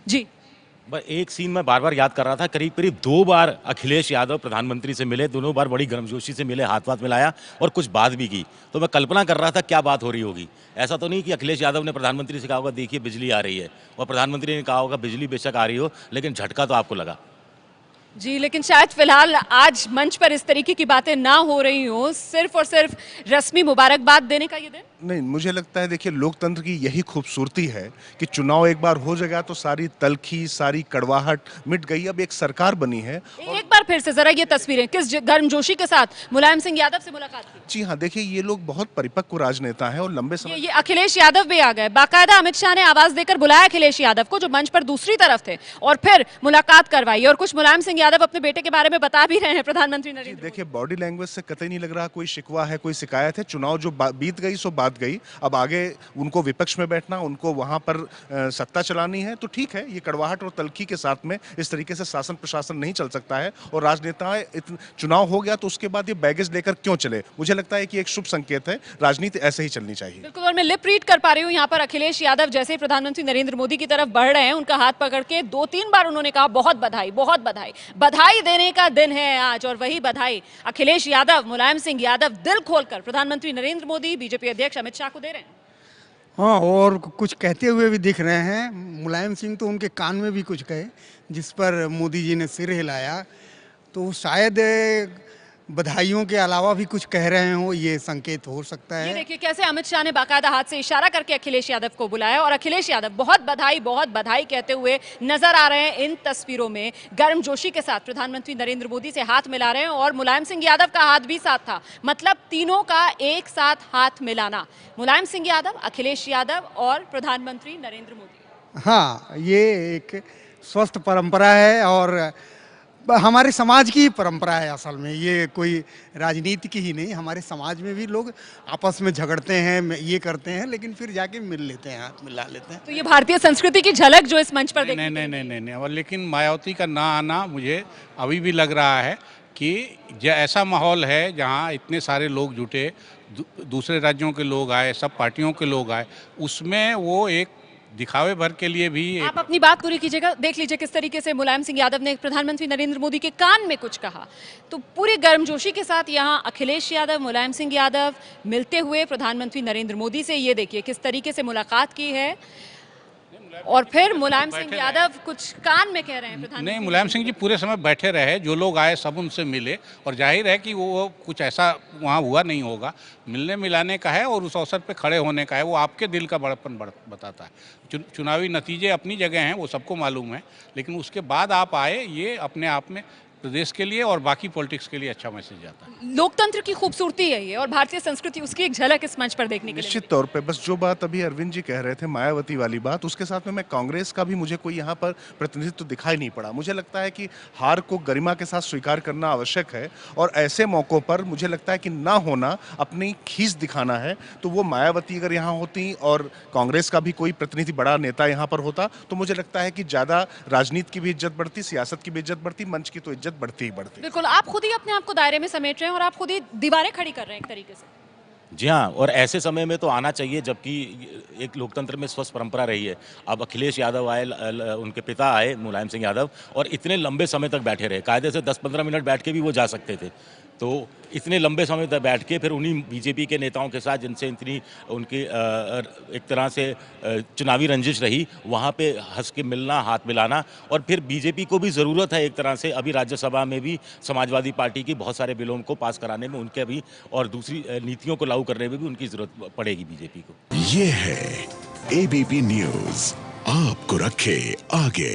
जी। बस एक सीन मैं बार बार याद कर रहा था, करीब करीब 2 बार अखिलेश यादव प्रधानमंत्री से मिले, दोनों बार बड़ी गर्मजोशी से मिले, हाथ वाथ मिलाया और कुछ बात भी की। तो मैं कल्पना कर रहा था क्या बात हो रही होगी। ऐसा तो नहीं कि अखिलेश यादव ने प्रधानमंत्री से कहा होगा देखिए बिजली आ रही है, और प्रधानमंत्री ने कहा होगा बिजली बेशक आ रही हो लेकिन झटका तो आपको लगा। जी, लेकिन शायद फिलहाल आज मंच पर इस तरीके की बातें ना हो रही हों, सिर्फ और सिर्फ रस्मी मुबारकबाद देने का ये दिन। नहीं, मुझे लगता है देखिए लोकतंत्र की यही खूबसूरती है कि चुनाव एक बार हो जाएगा तो सारी तल्खी, सारी कड़वाहट मिट गई। अब एक सरकार बनी है। एक बार फिर से जरा ये तस्वीरें किस गर्मजोशी के साथ मुलायम सिंह यादव से मुलाकात की। जी हाँ, देखिए ये लोग बहुत परिपक्व राजनेता हैं और लंबे ये समय ये अखिलेश यादव भी आ गए, बाकायदा अमित शाह ने आवाज देकर बुलाया अखिलेश यादव को जो मंच पर दूसरी तरफ थे और फिर मुलाकात करवाई और कुछ मुलायम सिंह यादव अपने बेटे के बारे में बता भी रहे हैं प्रधानमंत्री नरेंद्र मोदी। देखिए बॉडी लैंग्वेज से कतई नहीं लग रहा कोई शिकवा है, कोई शिकायत है। चुनाव जो बीत गई सो बात गई। अब आगे उनको विपक्ष में बैठना, उनको वहां पर सत्ता चलानी है तो ठीक है। ये कड़वाहट और तल्खी के साथ में इस तरीके से शासन प्रशासन नहीं चल सकता है और राजनेता चुनाव हो गया तो उसके बाद ये बैगेज लेकर क्यों चले। मुझे लगता है कि एक शुभ संकेत है, राजनीति ऐसे ही चलनी चाहिए। बिल्कुल, और मैं लिप रीड कर पा रही हूँ यहाँ पर अखिलेश यादव जैसे ही प्रधानमंत्री नरेंद्र मोदी की तरफ बढ़ रहे हैं उनका हाथ पकड़ के 2-3 बार उन्होंने कहा बहुत बधाई, बहुत बधाई, बधाई देने का दिन है आज। और वही बधाई अखिलेश यादव, मुलायम सिंह यादव दिल खोलकर प्रधानमंत्री नरेंद्र मोदी, बीजेपी अध्यक्ष अमित शाह को दे रहे हैं। हाँ, और कुछ कहते हुए भी दिख रहे हैं। मुलायम सिंह तो उनके कान में भी कुछ कहे जिस पर मोदी जी ने सिर हिलाया, तो शायद बधाइयों के अलावा भी कुछ कह रहे हो, ये संकेत हो सकता ये है। देखिए कैसे अमित शाह ने बाकायदा हाथ से इशारा करके अखिलेश यादव को बुलाया और अखिलेश यादव बहुत बधाई कहते हुए नजर आ रहे हैं इन तस्वीरों में। गर्मजोशी के साथ प्रधानमंत्री नरेंद्र मोदी से हाथ मिला रहे हैं और मुलायम सिंह यादव का हाथ भी साथ था, मतलब तीनों का एक साथ हाथ मिलाना, मुलायम सिंह यादव, अखिलेश यादव और प्रधानमंत्री नरेंद्र मोदी। हाँ, ये एक स्वस्थ परंपरा है और हमारे समाज की ही परंपरा है। असल में ये कोई राजनीति की ही नहीं, हमारे समाज में भी लोग आपस में झगड़ते हैं, ये करते हैं, लेकिन फिर जाके मिल लेते हैं, हाथ मिला लेते हैं। तो ये भारतीय संस्कृति की झलक जो इस मंच पर देखने नहीं नहीं नहीं नहीं, और लेकिन मायावती का ना आना मुझे अभी भी लग रहा है कि ऐसा माहौल है जहाँ इतने सारे लोग जुटे, दूसरे राज्यों के लोग आए, सब पार्टियों के लोग आए, उसमें वो एक दिखावे भर के लिए भी आप अपनी बात पूरी कीजिएगा। देख लीजिए किस तरीके से मुलायम सिंह यादव ने प्रधानमंत्री नरेंद्र मोदी के कान में कुछ कहा, तो पूरी गर्मजोशी के साथ यहाँ अखिलेश यादव, मुलायम सिंह यादव मिलते हुए प्रधानमंत्री नरेंद्र मोदी से, ये देखिए किस तरीके से मुलाकात की है और फिर मुलायम सिंह यादव कुछ कान में कह रहे हैं प्रधानमंत्री। नहीं, मुलायम सिंह जी पूरे समय बैठे रहे, जो लोग आए सब उनसे मिले और जाहिर है कि वो कुछ ऐसा वहाँ हुआ नहीं होगा। मिलने मिलाने का है और उस अवसर पे खड़े होने का है, वो आपके दिल का बड़प्पन बताता है। चुनावी नतीजे अपनी जगह हैं, वो सबको मालूम है, लेकिन उसके बाद आप आए, ये अपने आप में प्रदेश के लिए और बाकी पॉलिटिक्स के लिए अच्छा मैसेज जाता है। लोकतंत्र की खूबसूरती है ये और भारतीय संस्कृति, उसकी एक झलक इस मंच पर देखने के लिए। निश्चित तौर पे बस जो बात अभी अरविंद जी कह रहे थे मायावती वाली बात, उसके साथ में मैं कांग्रेस का भी मुझे कोई यहाँ पर प्रतिनिधित्व दिखाई नहीं पड़ा। मुझे लगता है कि हार को गरिमा के साथ स्वीकार करना आवश्यक है और ऐसे मौकों पर मुझे लगता है कि ना होना अपनी खींच दिखाना है। तो वो मायावती अगर यहाँ होती और कांग्रेस का भी कोई प्रतिनिधि बड़ा नेता यहाँ पर होता तो मुझे लगता है कि ज़्यादा राजनीति की भी इज्जत बढ़ती, सियासत की भी इज्जत बढ़ती, मंच की तो इज्जत बढ़ती ही बढ़ती। बिल्कुल, आप खुद ही अपने आप को दायरे में समेट रहे हैं और आप खुद ही दीवारें खड़ी कर रहे हैं एक तरीके से। जी हाँ, और ऐसे समय में तो आना चाहिए जबकि एक लोकतंत्र में स्वस्थ परंपरा रही है। अब अखिलेश यादव आए, उनके पिता आए मुलायम सिंह यादव, और इतने लंबे समय तक बैठे रहे। कायदे से 10-15 मिनट बैठ के भी वो जा सकते थे, तो इतने लंबे समय तक बैठ के फिर उन्हीं बीजेपी के नेताओं के साथ जिनसे इतनी उनकी एक तरह से चुनावी रंजिश रही, वहाँ पे हंस के मिलना, हाथ मिलाना। और फिर बीजेपी को भी ज़रूरत है एक तरह से, अभी राज्यसभा में भी समाजवादी पार्टी की बहुत सारे बिलों को पास कराने में उनके भी और दूसरी नीतियों को लागू करने में भी उनकी ज़रूरत पड़ेगी बीजेपी को। ये है एबीपी न्यूज़, आपको रखे आगे।